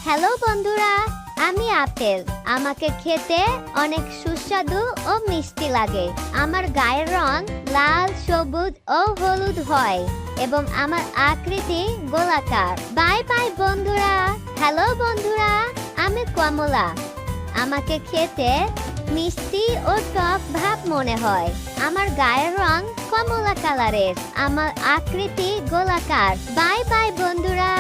Hello বন্ধুরা, আমি apple. আমাকে খেতে অনেক সুস্বাদু ও মিষ্টি লাগে। আমার গায়ের রং লাল, সবুজ ও হলুদ হয় এবং আমার আকৃতি গোলাকার। বাই বাই বন্ধুরা। হ্যালো বন্ধুরা, আমি কমলা। আমাকে খেতে মিষ্টি ও টক ভাব মনে হয়। আমার গায়ের রং কমলা কালারের। আমার আকৃতি গোলাকার। বাই বাই বন্ধুরা।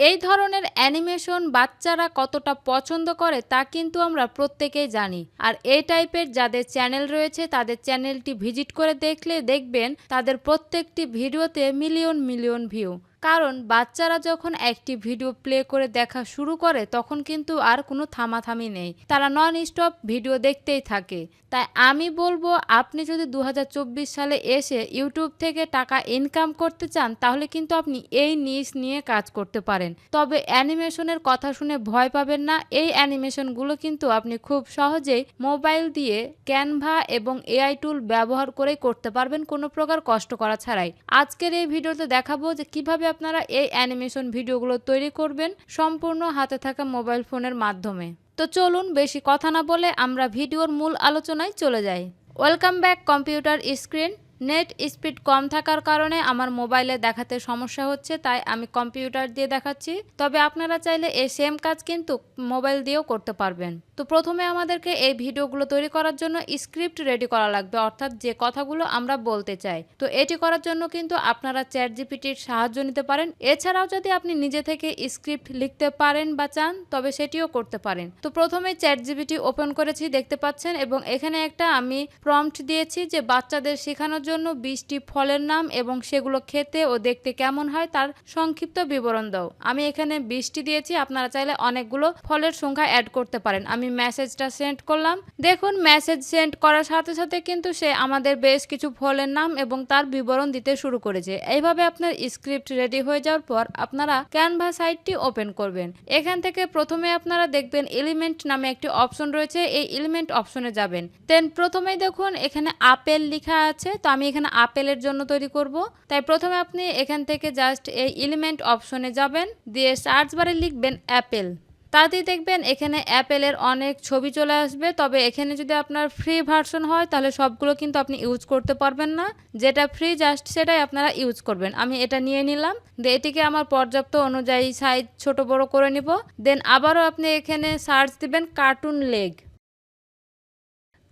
এই ধরনের অ্যানিমেশন বাচ্চারা কতটা পছন্দ করে তা কিন্তু আমরা প্রত্যেকেই জানি। আর এই টাইপের যাদের চ্যানেল রয়েছে তাদের চ্যানেলটি ভিজিট করে দেখলে দেখবেন তাদের প্রত্যেকটি ভিডিওতে মিলিয়ন মিলিয়ন ভিউ। কারণ বাচ্চারা যখন একটি ভিডিও প্লে করে দেখা শুরু করে তখন কিন্তু আর কোনো থামাথামি নেই, তারা নন স্টপ ভিডিও দেখতেই থাকে। তাই আমি বলবো আপনি যদি 2024 সালে এসে ইউটিউব থেকে টাকা ইনকাম করতে চান তাহলে কিন্তু আপনি এই নিশ নিয়ে কাজ করতে পারেন। তবে অ্যানিমেশনের কথা শুনে ভয় পাবেন না, এই অ্যানিমেশনগুলো কিন্তু আপনি খুব সহজেই মোবাইল দিয়ে ক্যানভা এবং এআই টুল ব্যবহার করে করতে পারবেন কোনো প্রকার কষ্ট করা ছাড়াই। আজকের এই ভিডিওতে দেখাবো যে কিভাবে আপনারা এই অ্যানিমেশন ভিডিওগুলো তৈরি করবেন সম্পূর্ণ হাতে থাকা মোবাইল ফোনের মাধ্যমে। তো চলুন বেশি কথা না বলে আমরা ভিডিওর মূল আলোচনায় চলে যাই। Welcome back computer screen. Net speed কম থাকার কারণে আমার মোবাইলে দেখাতে সমস্যা হচ্ছে, তাই আমি কম্পিউটার দিয়ে দেখাচ্ছি। তবে আপনারা চাইলে এই সেম কাজ কিন্তু মোবাইল দিয়েও করতে পারবেন। তো প্রথমে আমাদেরকে এই ভিডিওগুলো তৈরি করার জন্য স্ক্রিপ্ট রেডি করা লাগবে, অর্থাৎ যে কথাগুলো আমরা বলতে চাই। তো এটি করার জন্য কিন্তু আপনারা চ্যাট জিপিটির সাহায্য নিতে পারেন। এছাড়াও যদি আপনি নিজে থেকে স্ক্রিপ্ট লিখতে পারেন বা চান তবে সেটিও করতে পারেন। তো প্রথমে চ্যাট জিপিটি ওপেন করেছি দেখতে পাচ্ছেন, এবং এখানে একটা আমি প্রম্পট দিয়েছি যে বাচ্চাদের শেখানোর জন্য 20টি ফলের নাম এবং সেগুলো খেতে ও দেখতে কেমন হয় তার সংক্ষিপ্ত বিবরণ দাও। আমি এখানে 20টি দিয়েছি, আপনারা চাইলে অনেকগুলো ফলের সংখ্যা অ্যাড করতে পারেন। আমি মেসেজটা সেন্ড করলাম। দেখুন মেসেজ সেন্ড করার সাথে সাথে কিন্তু সে আমাদের বেশ কিছু ফলের নাম এবং তার বিবরণ দিতে শুরু করেছে। এইভাবে আপনার স্ক্রিপ্ট রেডি হয়ে যাওয়ার পর আপনারা ক্যানভা সাইটটি ওপেন করবেন। এখান থেকে প্রথমে আপনারা দেখবেন এলিমেন্ট নামে একটি অপশন রয়েছে, এই এলিমেন্ট অপশনে যাবেন। দেন প্রথমেই দেখুন এখানে আপেল লেখা আছে, তো আমি এখানে আপেলের জন্য তৈরি করব। তাই প্রথমে আপনি এখান থেকে জাস্ট এই এলিমেন্ট অপশনে যাবেন, দিয়ে সার্চ বারে লিখবেন অ্যাপেল। তাতেই দেখবেন এখানে অ্যাপেলের অনেক ছবি চলে আসবে। তবে এখানে যদি আপনার ফ্রি ভার্সন হয় তাহলে সবগুলো কিন্তু আপনি ইউজ করতে পারবেন না, যেটা ফ্রি জাস্ট সেটাই আপনারা ইউজ করবেন। আমি এটা নিয়ে নিলাম, দিয়ে এটিকে আমার পর্যাপ্ত অনুযায়ী সাইজ ছোট বড় করে নিব। দেন আবারও আপনি এখানে সার্চ দিবেন কার্টুন লেগ।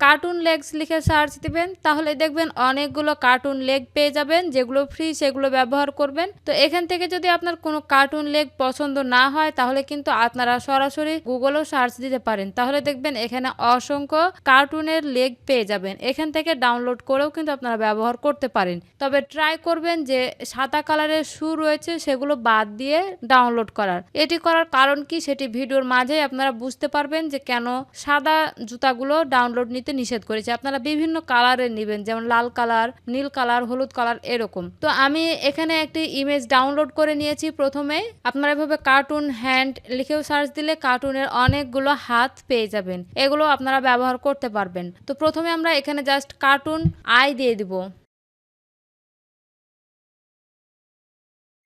কার্টুন লেগস লিখে সার্চ দিবেন, তাহলে দেখবেন অনেকগুলো কার্টুন লেগ পেয়ে যাবেন, যেগুলো ফ্রি সেগুলো ব্যবহার করবেন। তো এখান থেকে যদি আপনার কোনো কার্টুন লেগ পছন্দ না হয় তাহলে কিন্তু আপনারা সরাসরি গুগলেও সার্চ দিতে পারেন, তাহলে দেখবেন এখানে অসংখ্য কার্টুনের লেগ পেয়ে যাবেন। এখান থেকে ডাউনলোড করেও কিন্তু আপনারা ব্যবহার করতে পারেন। তবে ট্রাই করবেন যে সাদা কালারের শু রয়েছে সেগুলো বাদ দিয়ে ডাউনলোড করার। এটি করার কারণ কি সেটি ভিডিওর মাঝেই আপনারা বুঝতে পারবেন যে কেন সাদা জুতাগুলো ডাউনলোড নিতে নিষেধ করেছে। আপনারা বিভিন্ন কালারের নেবেন, যেমন লাল কালার, নীল কালার, হলুদ কালার এরকম। তো আমি এখানে একটি ইমেজ ডাউনলোড করে নিয়েছি। প্রথমেই আপনারা এভাবে কার্টুন হ্যান্ড লিখেও সার্চ দিলে কার্টুনের অনেকগুলো হাত পেয়ে যাবেন, এগুলো আপনারা ব্যবহার করতে পারবেন। তো প্রথমে আমরা এখানে জাস্ট কার্টুন আই দিয়ে দিব।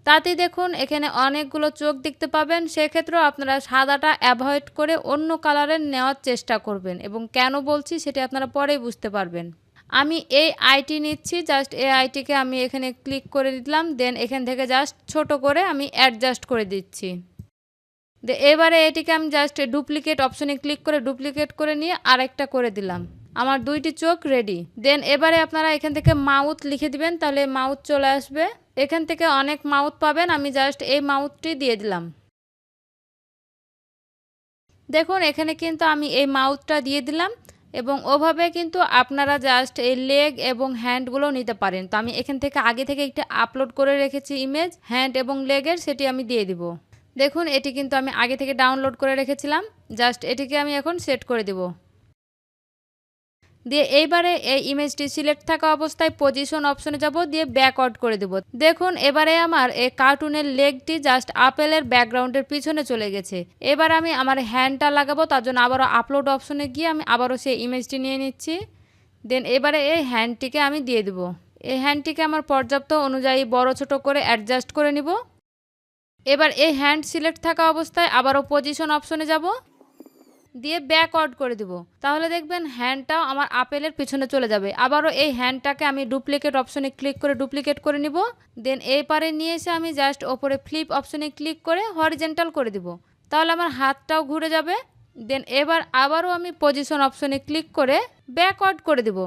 তাতেই দেখুন এখানে অনেকগুলো চোখ দেখতে পাবেন। সেক্ষেত্রেও আপনারা সাদাটা অ্যাভয়েড করে অন্য কালারের নেওয়ার চেষ্টা করবেন, এবং কেন বলছি সেটি আপনারা পরেই বুঝতে পারবেন। আমি এই আইটি নিচ্ছি, জাস্ট এই আইটিকে আমি এখানে ক্লিক করে দিলাম। দেন এখান থেকে জাস্ট ছোট করে আমি অ্যাডজাস্ট করে দিচ্ছি। এবারে এটিকে আমি জাস্ট ডুপ্লিকেট অপশনে ক্লিক করে ডুপ্লিকেট করে নিয়ে আরেকটা করে দিলাম। আমার দুইটি চোখ রেডি। দেন এবারে আপনারা এখান থেকে মাউথ লিখে দিবেন, তাহলে মাউথ চলে আসবে। এখান থেকে অনেক মাউথ পাবেন, আমি জাস্ট এই মাউথটি দিয়ে দিলাম। দেখুন এখানে কিন্তু আমি এই মাউথটা দিয়ে দিলাম, এবং ওভাবে কিন্তু আপনারা জাস্ট এই লেগ এবং হ্যান্ডগুলো নিতে পারেন। তো আমি এখান থেকে আগে থেকে একটি আপলোড করে রেখেছি ইমেজ হ্যান্ড এবং লেগের, সেটি আমি দিয়ে দিব। দেখুন এটি কিন্তু আমি আগে থেকে ডাউনলোড করে রেখেছিলাম, জাস্ট এটিকে আমি এখন সেট করে দিব। দিয়ে এইবারে এই ইমেজটি সিলেক্ট থাকা অবস্থায় পজিশন অপশনে যাব, দিয়ে ব্যাকওয়ার্ড করে দেব। দেখুন এবারে আমার এই কার্টুনের লেগটি জাস্ট আপেলের ব্যাকগ্রাউন্ডের পিছনে চলে গেছে। এবার আমি আমার হ্যান্ডটা লাগাবো, তার জন্য আবারও আপলোড অপশনে গিয়ে আমি আবারও সেই ইমেজটি নিয়ে নিচ্ছি। দেন এবারে এই হ্যান্ডটিকে আমি দিয়ে দেব। এই হ্যান্ডটিকে আমার পর্যাপ্ত অনুযায়ী বড় ছোট করে অ্যাডজাস্ট করে নিব। এবার এই হ্যান্ড সিলেক্ট থাকা অবস্থায় আবারও পজিশন অপশনে যাব, দিয়ে ব্যাকওয়ার্ড করে দিব। তাহলে দেখবেন হ্যান্ডটাও আমার আপেলের পিছনে চলে যাবে। আবারও এই হ্যান্ডটাকে আমি ডুপ্লিকেট অপশনে ক্লিক করে ডুপ্লিকেট করে নিব। দেন এই পারে নিয়ে এসে আমি জাস্ট ওপরে ফ্লিপ অপশনে ক্লিক করে হরিজেন্টাল করে দিব। তাহলে আমার হাতটাও ঘুরে যাবে। দেন এবার আবারও আমি পজিশন অপশনে ক্লিক করে ব্যাকওয়ার্ড করে দিব।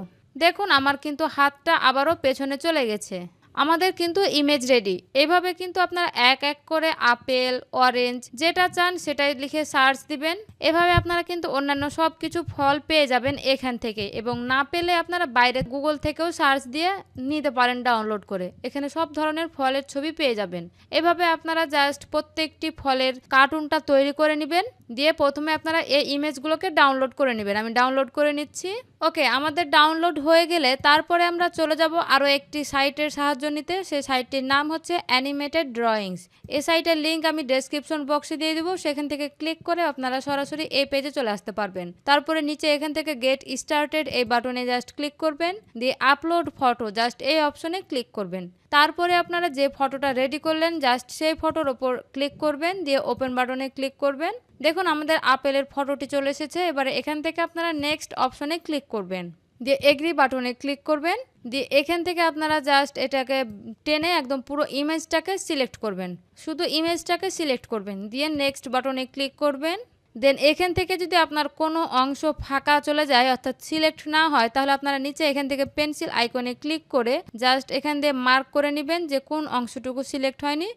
দেখুন আমার কিন্তু হাতটা আবারও পেছনে চলে গেছে। আমাদের কিন্তু ইমেজ রেডি। এইভাবে কিন্তু আপনারা এক এক করে আপেল, অরেঞ্জ যেটা চান সেটাই লিখে সার্চ দিবেন। এভাবে আপনারা কিন্তু অন্যান্য সব কিছু ফল পেয়ে যাবেন এখান থেকে, এবং না পেলে আপনারা বাইরে গুগল থেকেও সার্চ দিয়ে নিতে পারেন ডাউনলোড করে। এখানে সব ধরনের ফলের ছবি পেয়ে যাবেন। এভাবে আপনারা জাস্ট প্রত্যেকটি ফলের কার্টুনটা তৈরি করে নেবেন। দিয়ে প্রথমে আপনারা এই ইমেজগুলোকে ডাউনলোড করে নেবেন। আমি ডাউনলোড করে নিচ্ছি। ওকে, আমাদের ডাউনলোড হয়ে গেলে তারপরে আমরা চলে যাব আরও একটি সাইটের সাহায্য নিতে। সেই সাইটটির নাম হচ্ছে অ্যানিমেটেড ড্রয়িংস। এই সাইটের লিঙ্ক আমি ডেসক্রিপশন বক্সে দিয়ে দেবো। সেখান থেকে ক্লিক করে আপনারা সরাসরি এই পেজে চলে আসতে পারবেন। তারপরে নিচে এখান থেকে গেট স্টার্টেড এই বাটনে জাস্ট ক্লিক করবেন, দিয়ে আপলোড ফটো জাস্ট এই অপশনে ক্লিক করবেন। তারপরে আপনারা যে ফটোটা রেডি করলেন জাস্ট সেই ফটোর ওপর ক্লিক করবেন, দিয়ে ওপেন বাটনে ক্লিক করবেন। দেখুন আমাদের আপেলের ফটোটি চলে এসেছে। এবারে এখান থেকে আপনারা নেক্সট অপশনে ক্লিক করবেন, দিয়ে এগ্রি বাটনে ক্লিক করবেন। দিয়ে এখান থেকে আপনারা জাস্ট এটাকে টেনে একদম পুরো ইমেজটাকে সিলেক্ট করবেন। শুধু ইমেজটাকে সিলেক্ট করবেন, দিয়ে নেক্সট বাটনে ক্লিক করবেন। দেন এখান থেকে যদি আপনার কোনো অংশ ফাঁকা চলে যায় অর্থাৎ সিলেক্ট না হয়, তাহলে আপনারা নিচে এখান থেকে পেন্সিল আইকনে ক্লিক করে জাস্ট এখান দিয়ে মার্ক করে নেবেন যে কোন অংশটুকু সিলেক্ট হয়নি।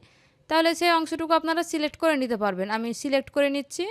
তাহলে সেই অংশটুকু আপনারা সিলেক্ট করে নিতে পারবেন। আমি সিলেক্ট করে নিচ্ছি।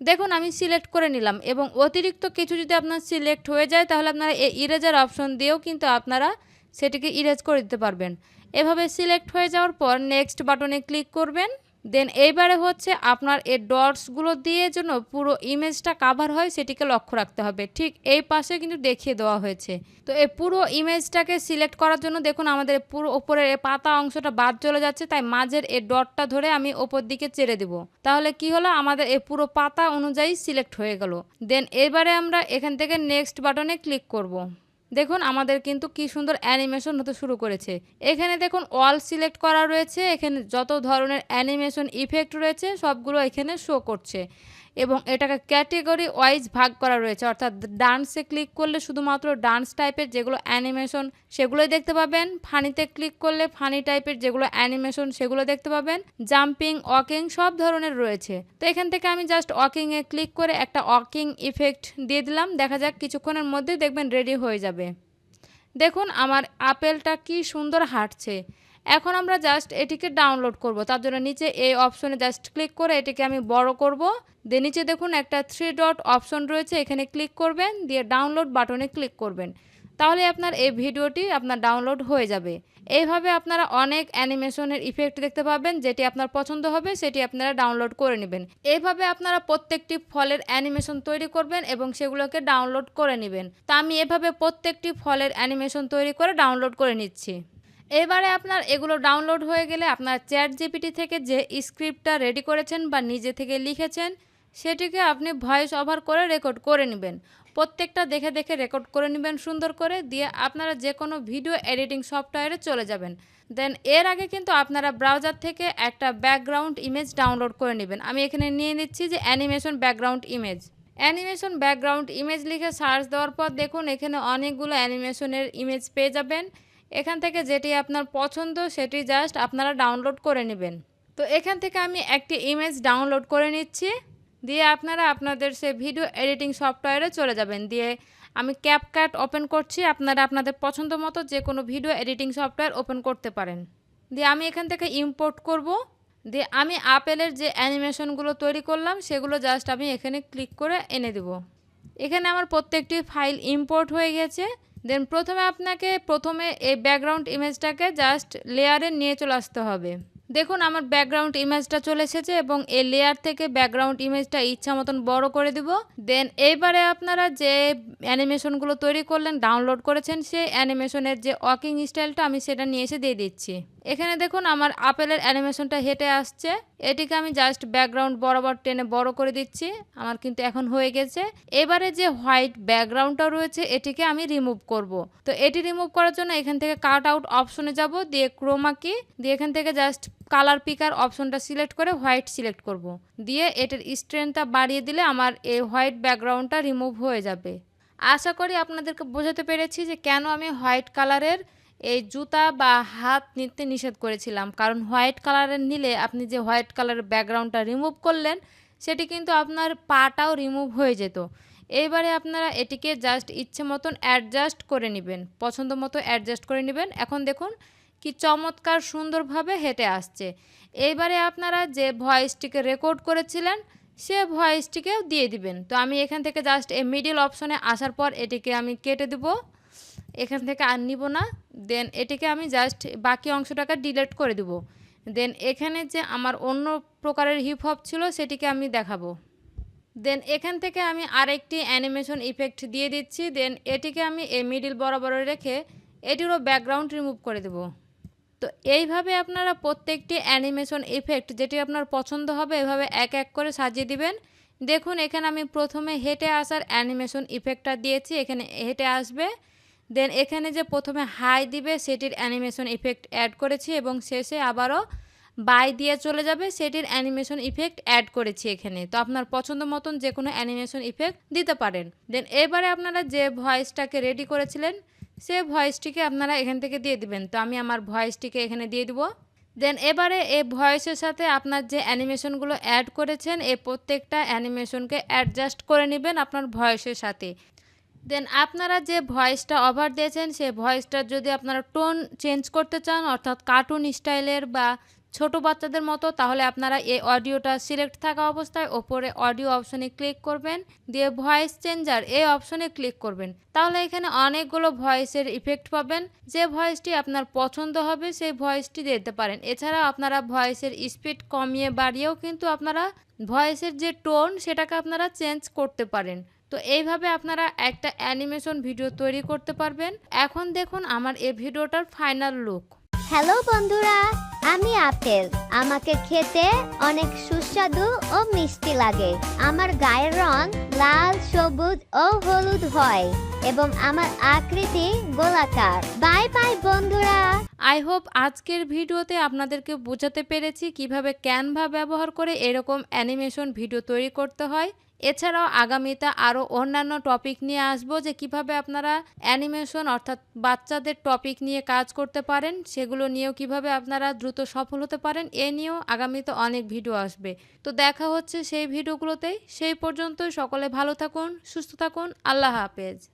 দেখুন আমি সিলেক্ট করে নিলাম, এবং অতিরিক্ত কিছু যদি আপনার সিলেক্ট হয়ে যায় তাহলে আপনারা এই ইরেজার অপশন দিয়েও কিন্তু আপনারা সেটিকে ইরেজ করে দিতে পারবেন। এভাবে সিলেক্ট হয়ে যাওয়ার পর নেক্সট বাটনে ক্লিক করবেন। দেন এইবারে হচ্ছে আপনার এই ডটসগুলো দিয়ে যেন পুরো ইমেজটা কাভার হয় সেটিকে লক্ষ্য রাখতে হবে। ঠিক এই পাশে কিন্তু দেখিয়ে দেওয়া হয়েছে। তো এই পুরো ইমেজটাকে সিলেক্ট করার জন্য দেখুন আমাদের পুরো ওপরের এই পাতা অংশটা বাদ চলে যাচ্ছে, তাই মাঝের এই ডটটা ধরে আমি ওপর দিকে চেড়ে দিব। তাহলে কি হলো, আমাদের এই পুরো পাতা অনুযায়ী সিলেক্ট হয়ে গেল। দেন এবারে আমরা এখান থেকে নেক্সট বাটনে ক্লিক করব। দেখুন আমাদের কিন্তু কি সুন্দর অ্যানিমেশন হতে শুরু করেছে। এখানে দেখুন অল সিলেক্ট করা রয়েছে। এখানে যত ধরনের অ্যানিমেশন ইফেক্ট রয়েছে সবগুলো এখানে শো করছে, এবং এটাকে ক্যাটেগরি ওয়াইজ ভাগ করা রয়েছে। অর্থাৎ ডান্সে ক্লিক করলে শুধুমাত্র ডান্স টাইপের যেগুলো অ্যানিমেশন সেগুলোই দেখতে পাবেন। ফানিতে ক্লিক করলে ফানি টাইপের যেগুলো অ্যানিমেশন সেগুলো দেখতে পাবেন। জাম্পিং, ওয়াকিং সব ধরনের রয়েছে। তো এখান থেকে আমি জাস্ট ওয়াকিংয়ে ক্লিক করে একটা ওয়াকিং ইফেক্ট দিয়ে দিলাম। দেখা যাক কিছুক্ষণের মধ্যেই দেখবেন রেডি হয়ে যাবে। দেখুন আমার আপেলটা কি সুন্দর হাঁটছে। এখন আমরা জাস্ট এটিকে ডাউনলোড করব। তার জন্য নিচে এই অপশনে জাস্ট ক্লিক করে এটিকে আমি বড় করব। দিয়ে নিচে দেখুন একটা 3 ডট অপশন রয়েছে, এখানে ক্লিক করবেন, দিয়ে ডাউনলোড বাটনে ক্লিক করবেন। তাহলে আপনার এই ভিডিওটি আপনার ডাউনলোড হয়ে যাবে। এইভাবে আপনারা অনেক অ্যানিমেশনের ইফেক্ট দেখতে পাবেন। যেটি আপনার পছন্দ হবে সেটি আপনারা ডাউনলোড করে নেবেন। এইভাবে আপনারা প্রত্যেকটি ফলের অ্যানিমেশন তৈরি করবেন এবং সেগুলোকে ডাউনলোড করে নেবেন। তা আমি এভাবে প্রত্যেকটি ফলের অ্যানিমেশন তৈরি করে ডাউনলোড করে নিচ্ছি। এবারে আপনার এগুলো ডাউনলোড হয়ে গেলে আপনার চ্যাট জিপিটি থেকে যে স্ক্রিপ্টটা রেডি করেছেন বা নিজে থেকে লিখেছেন সেটিকে আপনি ভয়েস ওভার করে রেকর্ড করে নেবেন। প্রত্যেকটা দেখে দেখে রেকর্ড করে নেবেন সুন্দর করে। দিয়ে আপনারা যে কোনো ভিডিও এডিটিং সফটওয়্যারে চলে যাবেন। দেন এর আগে কিন্তু আপনারা ব্রাউজার থেকে একটা ব্যাকগ্রাউন্ড ইমেজ ডাউনলোড করে নেবেন। আমি এখানে নিয়ে নিচ্ছি যে animation background image. Animation background image লিখে সার্চ দেওয়ার পর দেখুন এখানে অনেকগুলো অ্যানিমেশনের ইমেজ পেয়ে যাবেন। এখান থেকে যেটি আপনার পছন্দ সেটি জাস্ট আপনারা ডাউনলোড করে নেবেন। তো এখান থেকে আমি একটি ইমেজ ডাউনলোড করে নিচ্ছি। দিয়ে আপনারা আপনাদের সে ভিডিও এডিটিং সফটওয়্যারে চলে যাবেন। দিয়ে আমি ক্যাপকাট ওপেন করছি। আপনারা আপনাদের পছন্দ মতো যে কোনো ভিডিও এডিটিং সফটওয়্যার ওপেন করতে পারেন। দিয়ে আমি এখান থেকে ইম্পোর্ট করব। দিয়ে আমি আপেলের যে অ্যানিমেশনগুলো তৈরি করলাম সেগুলো জাস্ট আমি এখানে ক্লিক করে এনে দেব। এখানে আমার প্রত্যেকটি ফাইল ইম্পোর্ট হয়ে গেছে। দেন আপনাকে প্রথমে এই ব্যাকগ্রাউন্ড ইমেজটাকে জাস্ট লেয়ারে নিয়ে চলে আসতে হবে। দেখুন আমার ব্যাকগ্রাউন্ড ইমেজটা চলে এসেছে, এবং এই লেয়ার থেকে ব্যাকগ্রাউন্ড ইমেজটা ইচ্ছা মতন বড় করে দিব। দেন এইবারে আপনারা যে অ্যানিমেশনগুলো তৈরি করলেন ডাউনলোড করেছেন সেই অ্যানিমেশনের যে ওয়াকিং স্টাইলটা আমি সেটা নিয়ে এসে দিয়ে দিচ্ছি। এখানে দেখুন আমার আপেলের অ্যানিমেশনটা হেঁটে আসছে। এটিকে আমি জাস্ট ব্যাকগ্রাউন্ড বরাবর টেনে বড় করে দিচ্ছি। আমার কিন্তু এখন হয়ে গেছে। এবারে যে হোয়াইট ব্যাকগ্রাউন্ডটা রয়েছে এটিকে আমি রিমুভ করব। তো এটি রিমুভ করার জন্য এখান থেকে কাট আউট অপশনে যাব, দিয়ে ক্রোমা কি দিয়ে এখান থেকে জাস্ট কালার পিকার অপশনটা সিলেক্ট করে হোয়াইট সিলেক্ট করব। দিয়ে এটার স্ট্রেংথটা বাড়িয়ে দিলে আমার এই হোয়াইট ব্যাকগ্রাউন্ডটা রিমুভ হয়ে যাবে। আশা করি আপনাদেরকে বোঝাতে পেরেছি যে কেন আমি হোয়াইট কালারের এই জুতা বা হাত নিতে নিষেধ করেছিলাম। কারণ হোয়াইট কালারের নিলে আপনি যে হোয়াইট কালারের ব্যাকগ্রাউন্ডটা রিমুভ করলেন সেটি কিন্তু আপনার পাটাও রিমুভ হয়ে যেত। এইবারে আপনারা এটিকে জাস্ট ইচ্ছে মতন অ্যাডজাস্ট করে নেবেন, পছন্দ মতো অ্যাডজাস্ট করে নেবেন। এখন দেখুন কি চমৎকার সুন্দরভাবে হেঁটে আসছে। এইবারে আপনারা যে ভয়েসটিকে রেকর্ড করেছিলেন সে ভয়েসটিকেও দিয়ে দিবেন। তো আমি এখান থেকে জাস্ট এই মিডিল অপশনে আসার পর এটিকে আমি কেটে দেব, এখান থেকে আর নিব না। দেন এটিকে আমি জাস্ট বাকি অংশটাকে ডিলিট করে দেব। দেন এখানে যে আমার অন্য প্রকারের হিপ হপ ছিল সেটিকে আমি দেখাবো। দেন এখান থেকে আমি আরেকটি অ্যানিমেশন ইফেক্ট দিয়ে দিচ্ছি। দেন এটিকে আমি এই মিডিল বরাবর রেখে এটিরও ব্যাকগ্রাউন্ড রিমুভ করে দেব। তো এইভাবে আপনারা প্রত্যেকটি অ্যানিমেশন ইফেক্ট যেটি আপনার পছন্দ হবে এভাবে এক এক করে সাজিয়ে দিবেন। দেখুন এখানে আমি প্রথমে হেঁটে আসার অ্যানিমেশন ইফেক্টটা দিয়েছি, এখানে হেঁটে আসবে। দেন এখানে যে প্রথমে হাই দিবে সেটির অ্যানিমেশন ইফেক্ট অ্যাড করেছি এবং শেষে আবারও বাই দিয়ে চলে যাবে সেটির অ্যানিমেশন ইফেক্ট অ্যাড করেছি এখানে। তো আপনার পছন্দ মতন যে কোনো অ্যানিমেশন ইফেক্ট দিতে পারেন। দেন এবারে আপনারা যে ভয়েসটাকে রেডি করেছিলেন সে ভয়েসটিকে আপনারা এখান থেকে দিয়ে দিবেন। তো আমি আমার ভয়েসটিকে এখানে দিয়ে দিব। দেন এবারে এই ভয়েসের সাথে আপনার যে অ্যানিমেশনগুলো অ্যাড করেছেন এই প্রত্যেকটা অ্যানিমেশনকে অ্যাডজাস্ট করে নেবেন আপনার ভয়েসের সাথে। দেন আপনারা যে ভয়েসটা ওভার দিয়েছেন সেই ভয়েসটার যদি আপনারা টোন চেঞ্জ করতে চান অর্থাৎ কার্টুন স্টাইলের বা ছোট বাচ্চাদের মতো, তাহলে আপনারা এই অডিওটা সিলেক্ট থাকা অবস্থায় ওপরে অডিও অপশনে ক্লিক করবেন, দিয়ে ভয়েস চেঞ্জার এই অপশনে ক্লিক করবেন। তাহলে এখানে অনেকগুলো ভয়েসের ইফেক্ট পাবেন। যে ভয়েসটি আপনার পছন্দ হবে সেই ভয়েসটি দিতে পারেন। এছাড়া আপনারা ভয়েসের স্পিড কমিয়ে বাড়িয়েও কিন্তু আপনারা ভয়েসের যে টোন সেটাকে আপনারা চেঞ্জ করতে পারেন। তো এইভাবে আপনারা একটা অ্যানিমেশন ভিডিও তৈরি করতে পারবেন। এখন দেখুন আমার এই ভিডিওটার ফাইনাল লুক। হ্যালো বন্ধুরা, আমি আপেল। আমাকে খেতে অনেক সুস্বাদু ও মিষ্টি লাগে। আমার গায়ের রং লাল, সবুজ ও হলুদ হয় এবং আমার আকৃতি গোলাকার। বাই বাই বন্ধুরা। আই হোপ আজকের ভিডিওতে আপনাদেরকে বোঝাতে পেরেছি কিভাবে ক্যানভা ব্যবহার করে এরকম অ্যানিমেশন ভিডিও তৈরি করতে হয়। এছাড়াও আগামীতে আরও অন্যান্য টপিক নিয়ে আসবো যে কিভাবে আপনারা অ্যানিমেশন অর্থাৎ বাচ্চাদের টপিক নিয়ে কাজ করতে পারেন, সেগুলো নিয়েও কিভাবে আপনারা দ্রুত সফল হতে পারেন এ নিয়েও আগামীতে অনেক ভিডিও আসবে। তো দেখা হচ্ছে সেই ভিডিওগুলোতেই। সেই পর্যন্ত সকলে ভালো থাকুন, সুস্থ থাকুন। আল্লাহ হাফেজ।